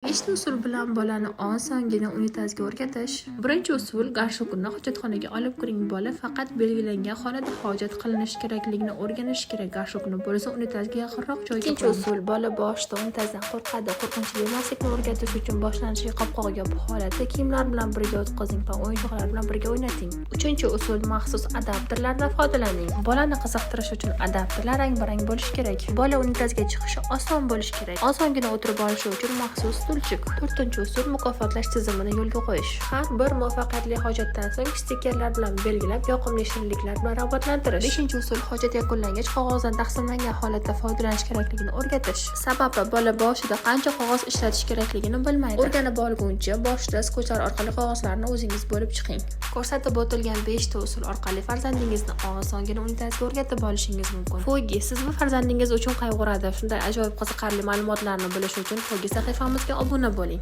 5 usul bilan bolani osongina unitazga o'rgatish. Birinchi usul: garshokni hojatxonaga olib kiring. Bola faqat belgilangan xonada hojat qilinishi kerakligini o'rganishi kerak. Garshokni bo'lsa unitazga yaqinroq joyga qo'ying. Ikkinchi usul: bola boshida unitazdan qo'rqadi. Qo'rqinchli emaslikni o'rgatish uchun boshlanishi qopqog'iga bu holatda kiyimlar bilan birga o'tkazing va o'yinchoqlar bilan birga o'ynating. Uchinchi usul: maxsus adapterlardan foydalaning. Bolani qiziqtirish uchun adapterlar rang-barang bo'lishi kerak. Bola unitazga chiqishi oson bo'lishi kerak. Osongina o'tirib olishi uchun maxsus stulchik. To'rtinchi usul: mukofotlash tizimini yo'lga qo'yish. Har bir muvaffaqiyatli hojatdan so'ng stikerlar bilan belgilab, yoqimli shirinliklar bilan rag'batlantirish. Beshinchi usul: hojat yakunlangach qog'ozdan taqsimlangan holatda foydalanish kerakligini o'rgatish. Sababi bola boshida qancha qog'oz ishlatish kerakligini bilmaydi. O'rganib olguncha boshida skotchlar orqali qog'ozlarni o'zingiz bo'lib chiqing. Ko'rsatib o'tilgan 5 ta usul orqali farzandingizni osongina unitazga o'rgatib olishingiz mumkin. Fogi siz va farzandingiz uchun qayg'uradi. Shunday ajoyib qiziqarli ma'lumotlarni bilish uchun Fogi sahifamizga obuna bo'ling.